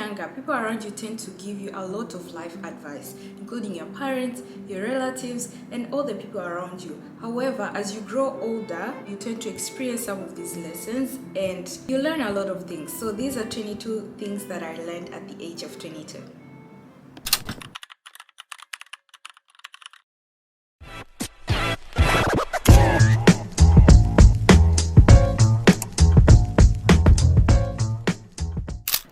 younger, people around you tend to give you a lot of life advice, including your parents, your relatives, and all the people around you. However, as you grow older, you tend to experience some of these lessons and you learn a lot of things. So these are 22 things that I learned at the age of 22.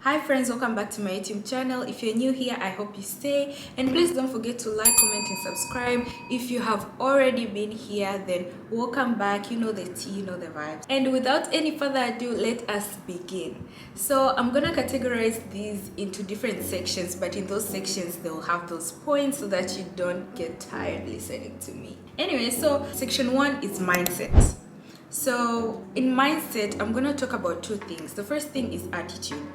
Hi friends, welcome back to my YouTube channel. If you're new here, I hope you stay, and please don't forget to like, comment and subscribe. If you have already been here, then welcome back. You know the tea, you know the vibes. And without any further ado, let us begin. So I'm gonna categorize these into different sections, but in those sections they'll have those points so that you don't get tired listening to me. Anyway, so section 1 is mindset. So in mindset, I'm gonna talk about two things. The first thing is attitude.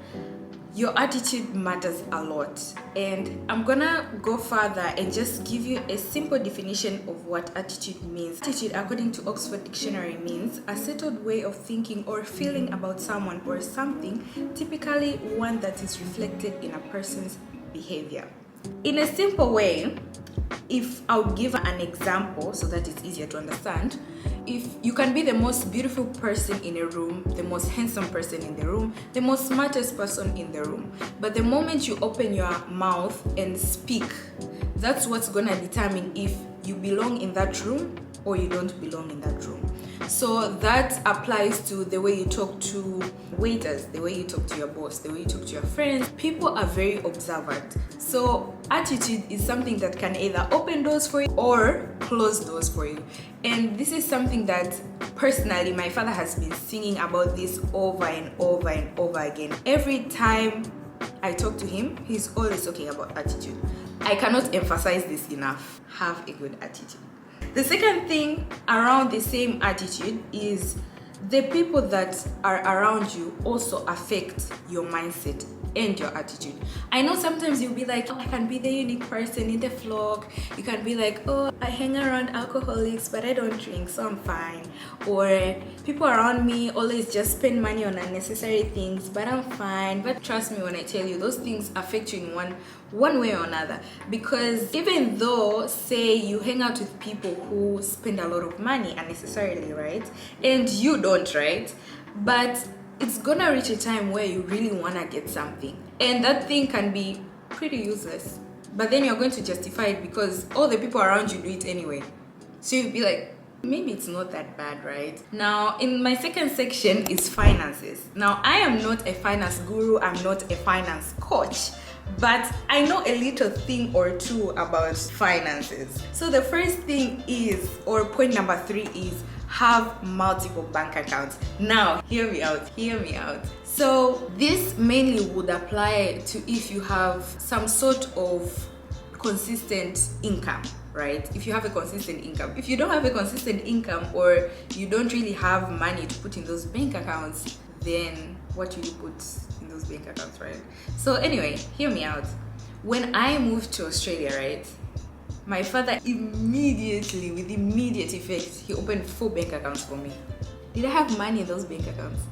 Your attitude matters a lot, and I'm gonna go further and just give you a simple definition of what attitude means. Attitude, according to Oxford Dictionary, means a settled way of thinking or feeling about someone or something, typically one that is reflected in a person's behavior. In a simple way, if I would give an example so that it's easier to understand, if you can be the most beautiful person in a room, the most handsome person in the room, the most smartest person in the room, but the moment you open your mouth and speak, that's what's gonna determine if you belong in that room or you don't belong in that room. So that applies to the way you talk to waiters, the way you talk to your boss, the way you talk to your friends. People are very observant. So attitude is something that can either open doors for you or close doors for you. And this is something that personally my father has been singing about this over and over and over again. Every time I talk to him, he's always talking about attitude. I cannot emphasize this enough. Have a good attitude. The second thing around the same attitude is the people that are around you also affect your mindset and your attitude. I know sometimes you'll be like, oh, I can be the unique person in the flock. You can be like, oh, I hang around alcoholics, but I don't drink, so I'm fine. Or people around me always just spend money on unnecessary things, but I'm fine. But trust me when I tell you, those things affect you in one way or another. Because even though, say, you hang out with people who spend a lot of money unnecessarily, right? And you don't, right? But it's gonna reach a time where you really wanna get something, and that thing can be pretty useless, but then you're going to justify it because all the people around you do it anyway. So you'll be like, maybe it's not that bad, right? Now, in my second section is finances. Now, I am not a finance guru, I'm not a finance coach, but I know a little thing or two about finances. So the first thing is, or point number 3 is, have multiple bank accounts. Now, hear me out. So this mainly would apply to if you have some sort of consistent income, right? If you have a consistent income. If you don't have a consistent income, or you don't really have money to put in those bank accounts, then what will you put in those bank accounts, right? So anyway, hear me out. When I moved to Australia, right, my father immediately, with immediate effect, he opened 4 bank accounts for me. Did I have money in those bank accounts?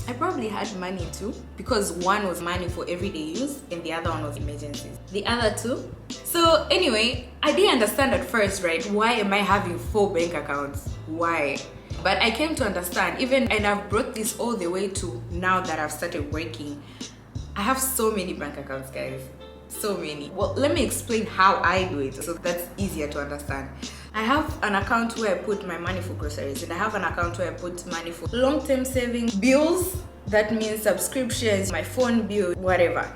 I probably had money too, because one was money for everyday use and the other one was emergencies. The other two. So anyway, I didn't understand at first, right? Why am I having 4 bank accounts? Why? But I came to understand, and I've brought this all the way to now that I've started working. I have so many bank accounts, guys. So many. Well, let me explain how I do it so that's easier to understand. I have an account where I put my money for groceries, and I have an account where I put money for long-term savings, bills, that means subscriptions, my phone bill, whatever.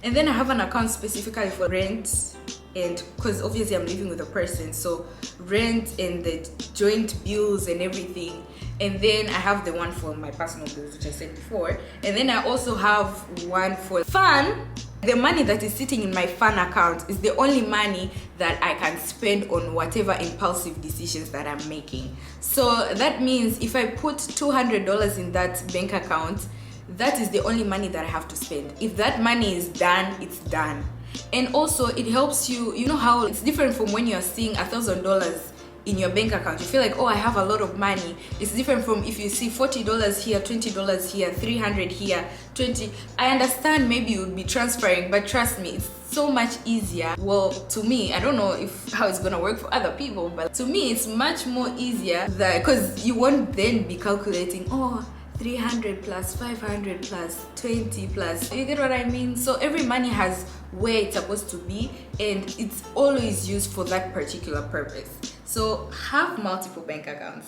And then I have an account specifically for rent, and because obviously I'm living with a person, so rent and the joint bills and everything. And then I have the one for my personal bills, which I said before. And then I also have one for fun. The money that is sitting in my fun account is the only money that I can spend on whatever impulsive decisions that I'm making. So that means if I put $200 in that bank account, that is the only money that I have to spend. If that money is done, it's done. And also it helps you, you know how it's different from when you're seeing $1,000 in your bank account. You feel like, oh, I have a lot of money. It's different from if you see $40 here, $20 here, 300 here, 20. I understand maybe you would be transferring, but trust me, it's so much easier. Well, to me, I don't know if how it's gonna work for other people, but to me it's much more easier, that because you won't then be calculating, oh, 300 plus 500 plus 20 plus, you get what I mean? So every money has where it's supposed to be, and it's always used for that particular purpose. So have multiple bank accounts.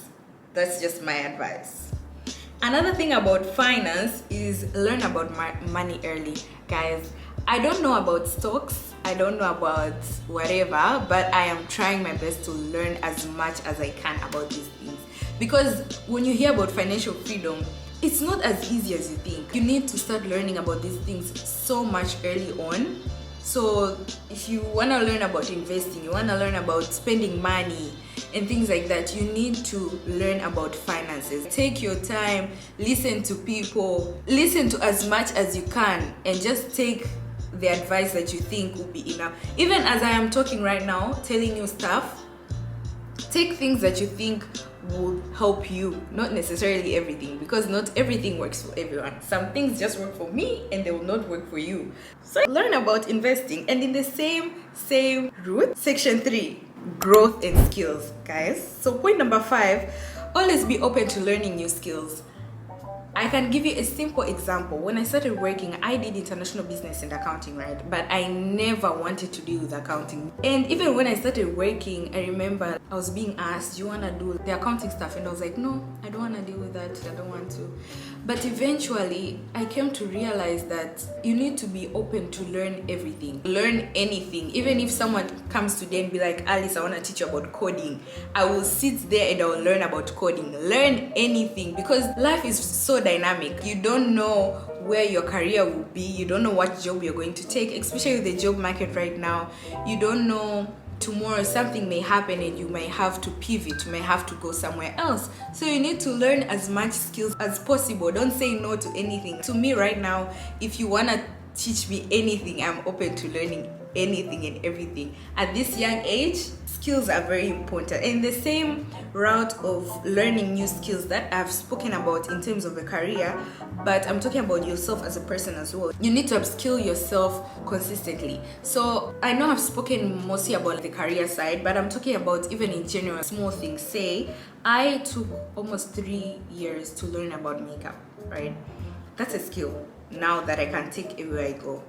That's just my advice. Another thing about finance is learn about money early, guys. I don't know about stocks, I don't know about whatever, but I am trying my best to learn as much as I can about these things. Because when you hear about financial freedom, it's not as easy as you think. You need to start learning about these things so much early on. So if you want to learn about investing, you want to learn about spending money and things like that, you need to learn about finances. Take your time, listen to people, listen to as much as you can, and just take the advice that you think will be enough. Even as I am talking right now, telling you stuff, take things that you think will help you, not necessarily everything, because not everything works for everyone. Some things just work for me and they will not work for you. So learn about investing. And in the same route, section 3, growth and skills, guys. So point number 5, always be open to learning new skills. I can give you a simple example. When I started working, I did international business and accounting, right? But I never wanted to deal with accounting. And even when I started working, I remember I was being asked, do you want to do the accounting stuff? And I was like, no, I don't want to deal with that. I don't want to. But eventually, I came to realize that you need to be open to learn everything. Learn anything. Even if someone comes today and be like, Alice, I want to teach you about coding, I will sit there and I will learn about coding. Learn anything, because life is so dynamic. You don't know where your career will be. You don't know what job you're going to take, especially with the job market right now. You don't know, tomorrow something may happen and you may have to pivot, you may have to go somewhere else. So you need to learn as much skills as possible. Don't say no to anything. To me right now, if you want to teach me anything, I'm open to learning anything and everything. At this young age, skills are very important. In the same route of learning new skills that I've spoken about in terms of a career, but I'm talking about yourself as a person as well. You need to upskill yourself consistently. So I know I've spoken mostly about the career side, but I'm talking about even in general, small things. Say, I took almost 3 years to learn about makeup, right? That's a skill now that I can take everywhere I go.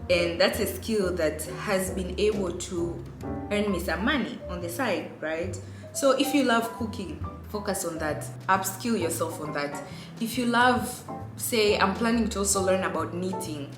And that's a skill that has been able to earn me some money on the side, right? So if you love cooking, focus on that. Upskill yourself on that. If you love, say, I'm planning to also learn about knitting,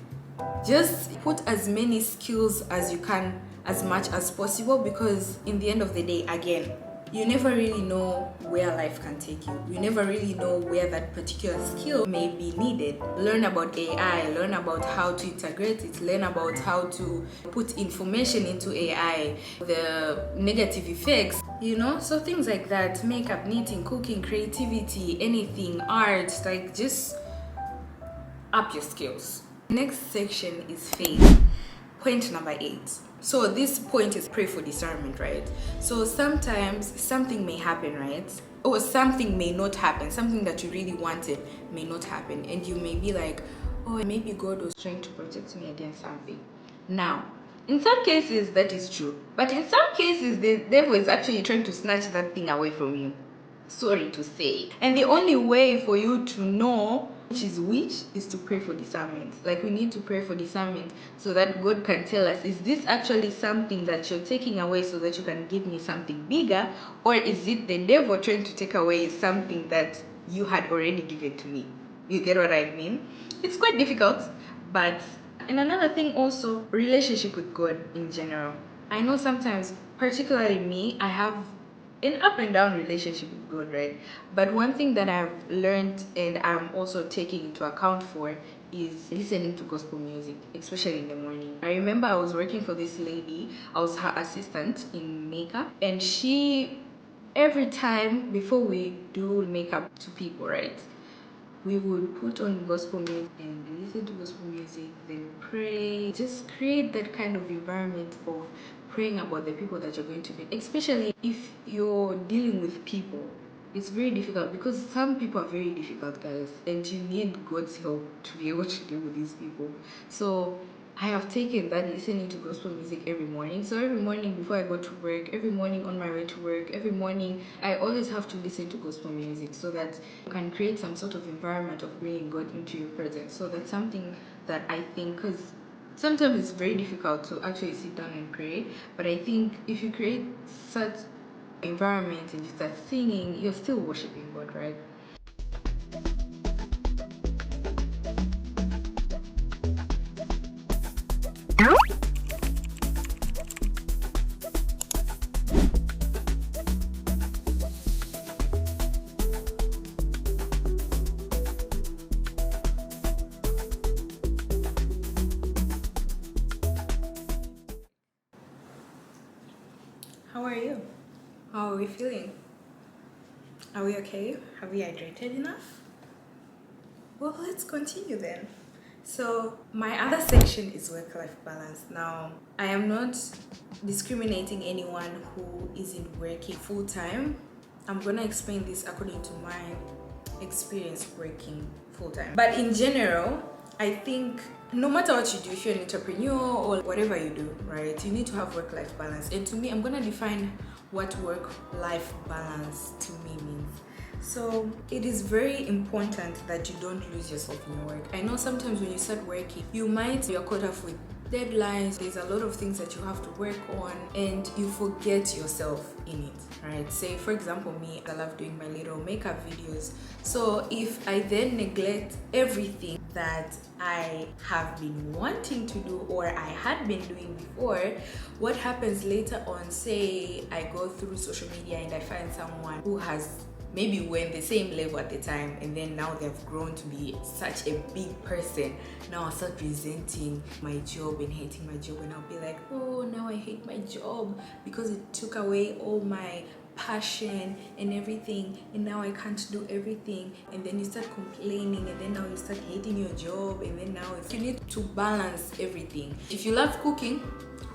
just put as many skills as you can, as much as possible, because in the end of the day, again, you never really know where life can take you. You never really know where that particular skill may be needed. Learn about AI, learn about how to integrate it, learn about how to put information into AI, the negative effects, so things like that. Makeup, knitting, cooking, creativity, anything, art, like just up your skills. Next section is faith. Point number 8. So this point is pray for discernment, right? So sometimes something may happen, right? Or something may not happen. Something that you really wanted may not happen. And you may be like, oh, maybe God was trying to protect me against something. Now, in some cases, that is true. But in some cases, the devil is actually trying to snatch that thing away from you. Sorry to say. And the only way for you to know which is to pray for discernment. Like, we need to pray for discernment so that God can tell us, is this actually something that you're taking away so that you can give me something bigger, or is it the devil trying to take away something that you had already given to me? You get what I mean? It's quite difficult, but and another thing also, relationship with God in general. I know sometimes, particularly me, I have an up and down relationship with God, right? But one thing that I've learned and I'm also taking into account for is listening to gospel music, especially in the morning. I remember I was working for this lady, I was her assistant in makeup, and she, every time before we do makeup to people, right, we would put on gospel music and listen to gospel music, then pray, just create that kind of environment of praying about the people that you're going to meet, especially if you're dealing with people. It's very difficult because some people are very difficult, guys, and you need God's help to be able to deal with these people. So I have taken that listening to gospel music every morning. So every morning before I go to work, every morning on my way to work, every morning I always have to listen to gospel music so that you can create some sort of environment of bringing God into your presence. So that's something that I think, because sometimes it's very difficult to actually sit down and pray, but I think if you create such environment and you start singing, you're still worshiping God, right? How are you? How are we feeling? Are we okay? Have we hydrated enough? Well, let's continue then. So my other section is work-life balance. Now, I am not discriminating anyone who isn't working full-time. I'm gonna explain this according to my experience working full-time. But in general, I think no matter what you do, if you're an entrepreneur or whatever you do, right, you need to have work-life balance. And to me, I'm gonna define what work-life balance to me means. So it is very important that you don't lose yourself in your work. I know sometimes when you start working, you might be caught up with deadlines. There's a lot of things that you have to work on and you forget yourself in it, right? Say for example, me, I love doing my little makeup videos. So if I then neglect everything that I have been wanting to do or I had been doing before, what happens later on, say I go through social media and I find someone who has maybe we're in the same level at the time and then now they've grown to be such a big person. Now I start resenting my job and hating my job, and I'll be like, oh, now I hate my job because it took away all my passion and everything, and now I can't do everything. And then you start complaining, and then now you start hating your job, and then now you need to balance everything. If you love cooking,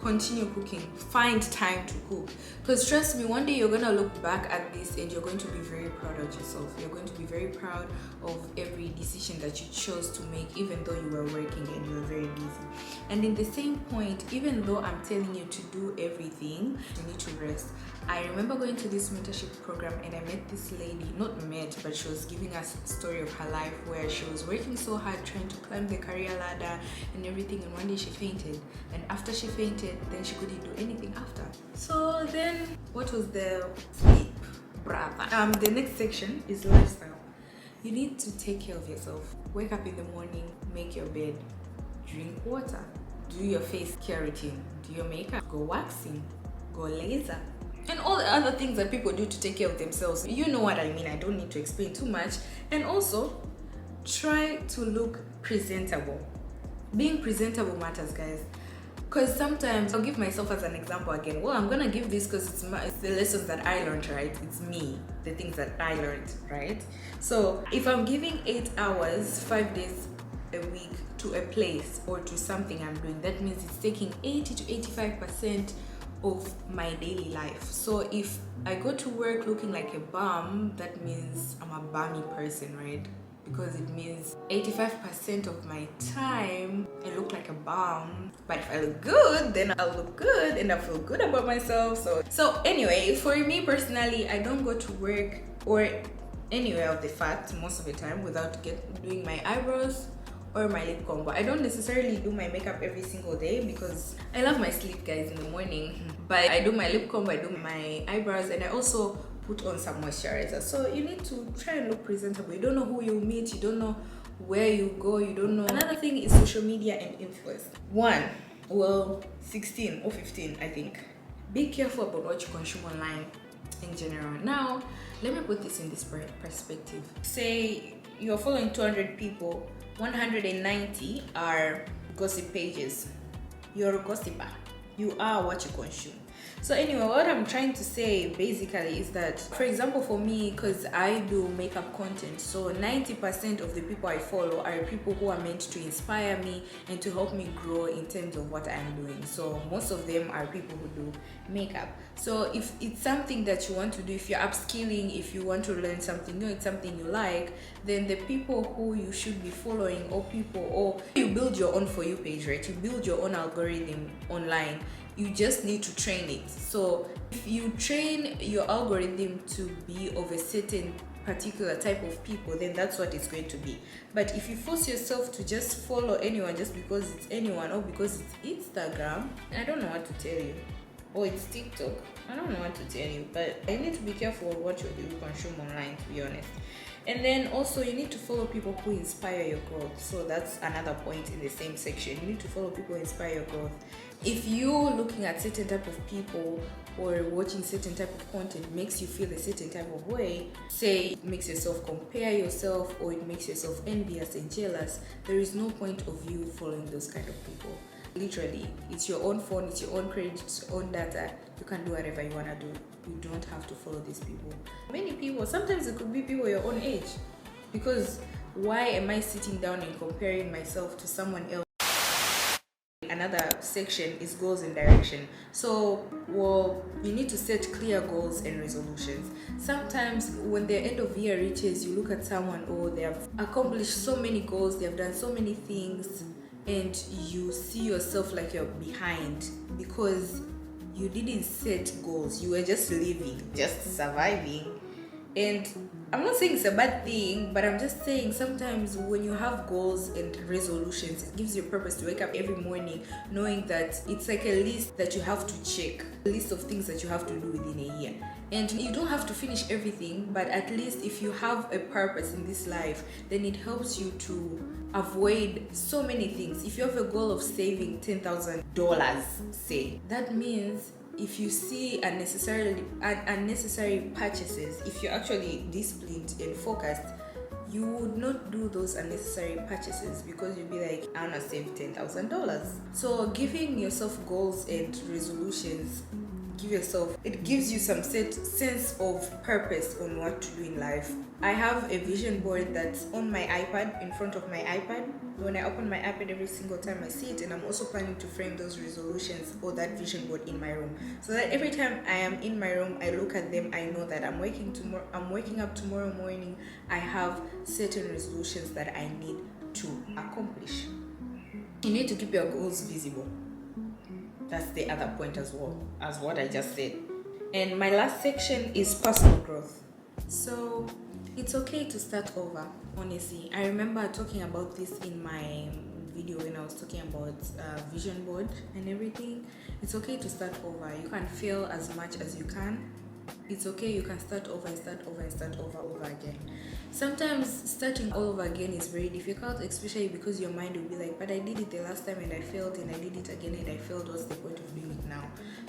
continue cooking. Find time to cook, because trust me, one day you're gonna look back at this and you're going to be very proud of yourself. You're going to be very proud of every decision that you chose to make, even though you were working and you were very busy. And in the same point, even though I'm telling you to do everything, you need to rest. I remember going to this mentorship program and I met this lady, not met, but she was giving us a story of her life where she was working so hard trying to climb the career ladder and everything, and one day she fainted, and after she fainted, then she couldn't do anything after. So then what was the sleep, brother? The next section is lifestyle. You need to take care of yourself. Wake up in the morning, make your bed, drink water, do your face care routine, do your makeup, go waxing, go laser, and all the other things that people do to take care of themselves. You know what I mean, I don't need to explain too much. And also, try to look presentable. Being presentable matters, guys. Because sometimes, I'll give myself as an example again. Well, I'm gonna give this because it's the lessons that I learned, right? It's me, the things that I learned, right? So if I'm giving 8 hours, 5 days a week to a place or to something I'm doing, that means it's taking 80 to 85% of my daily life. So if I go to work looking like a bum, that means I'm a bummy person, right? Because it means 85% of my time I look like a bum. But if I look good, then I'll look good and I feel good about myself. So anyway, for me personally, I don't go to work or anywhere of the fact most of the time without doing my eyebrows or my lip combo. I don't necessarily do my makeup every single day because I love my sleep, guys, in the morning. But I do my lip combo, I do my eyebrows, and I also put on some moisturizer. So you need to try and look presentable. You don't know who you meet, you don't know where you go, you don't know. Another thing is social media and influence. 16 or 15, I think. Be careful about what you consume online in general. Now, let me put this in this perspective. Say you're following 200 people, 190 are gossip pages. You're a gossiper. You are what you consume. So anyway, what I'm trying to say basically is that, for example, for me, because I do makeup content, so 90% of the people I follow are people who are meant to inspire me and to help me grow in terms of what I'm doing. So most of them are people who do makeup. So if it's something that you want to do, if you're upskilling, if you want to learn something new, it's something you like, then the people who you should be following, or you build your own For You page, right? You build your own algorithm online. You just need to train it. So if you train your algorithm to be of a certain particular type of people, then that's what it's going to be. But if you force yourself to just follow anyone just because it's anyone, or because it's Instagram, I don't know what to tell you, or it's TikTok, I don't know what to tell you, but you need to be careful what you consume online, to be honest. And then also you need to follow people who inspire your growth. So that's another point in the same section. You need to follow people who inspire your growth. If you looking at certain type of people or watching certain type of content makes you feel a certain type of way, say it makes yourself compare yourself, or it makes yourself envious and jealous, there is no point of you following those kind of people. Literally, it's your own phone, it's your own credit, it's your own data. You can do whatever you want to do. You don't have to follow these people. Many people, sometimes it could be people your own age, because why am I sitting down and comparing myself to someone else? Another section is goals and direction. So, well, you need to set clear goals and resolutions. Sometimes when the end of year reaches, you look at someone, oh, they have accomplished so many goals, they have done so many things, and you see yourself like you're behind because you didn't set goals. You were just living, just surviving. And I'm not saying it's a bad thing, but I'm just saying sometimes when you have goals and resolutions, it gives you a purpose to wake up every morning knowing that it's like a list that you have to check, a list of things that you have to do within a year. And you don't have to finish everything, but at least if you have a purpose in this life, then it helps you to avoid so many things. If you have a goal of saving $10,000, say, that means if you see unnecessary purchases, if you're actually disciplined and focused, you would not do those unnecessary purchases because you'll be like, I wanna save $10,000. So giving yourself goals and resolutions, it gives you some sense of purpose on what to do in life. I have a vision board that's on my iPad, in front of my iPad. When I open my iPad, every single time I see it, and I'm also planning to frame those resolutions or that vision board in my room, so that every time I am in my room, I look at them, I know that I'm waking up tomorrow morning, I have certain resolutions that I need to accomplish. You need to keep your goals visible. That's the other point as well as what I just said. And my last section is personal growth. So it's okay to start over, honestly. I remember talking about this in my video when I was talking about vision board and everything. It's okay to start over. You can fail as much as you can. It's okay, you can start over and start over and start over again. Sometimes starting all over again is very difficult, especially because your mind will be like, but I did it the last time and I failed, and I did it again and I failed. What's the point of doing it now?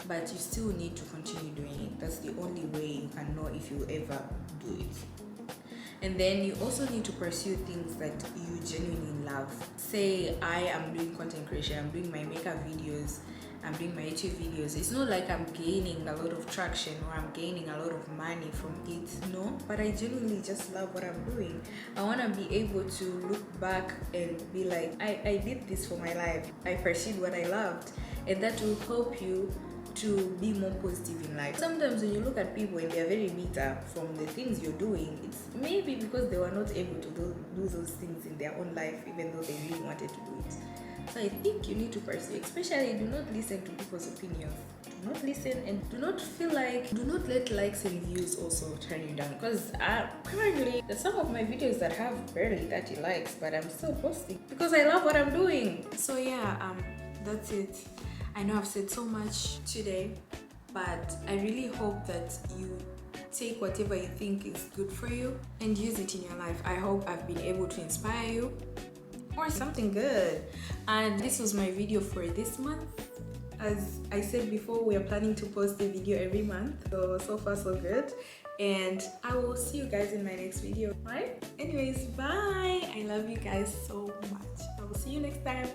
But you still need to continue doing it. That's the only way you can know if you ever do it. And then you also need to pursue things that you genuinely love. Say I am doing content creation, I'm doing my makeup videos, I'm doing my YouTube videos. It's not like I'm gaining a lot of traction or I'm gaining a lot of money from it, no, but I genuinely just love what I'm doing. I want to be able to look back and be like, I did this for my life. I pursued what I loved, and that will help you to be more positive in life. Sometimes when you look at people and they're very bitter from the things you're doing, it's maybe because they were not able to do those things in their own life, even though they really wanted to do it. So I think you need to pursue, especially do not listen to people's opinions. Do not listen, and do not let likes and views also turn you down. Because currently, there's some of my videos that have barely 30 likes, but I'm still posting because I love what I'm doing. So yeah, that's it. I know I've said so much today, but I really hope that you take whatever you think is good for you and use it in your life. I hope I've been able to inspire you or something good. And this was my video for this month. As I said before, we are planning to post a video every month, so far so good. And I will see you guys in my next video. Right? Anyways, bye. I love you guys so much. I will see you next time.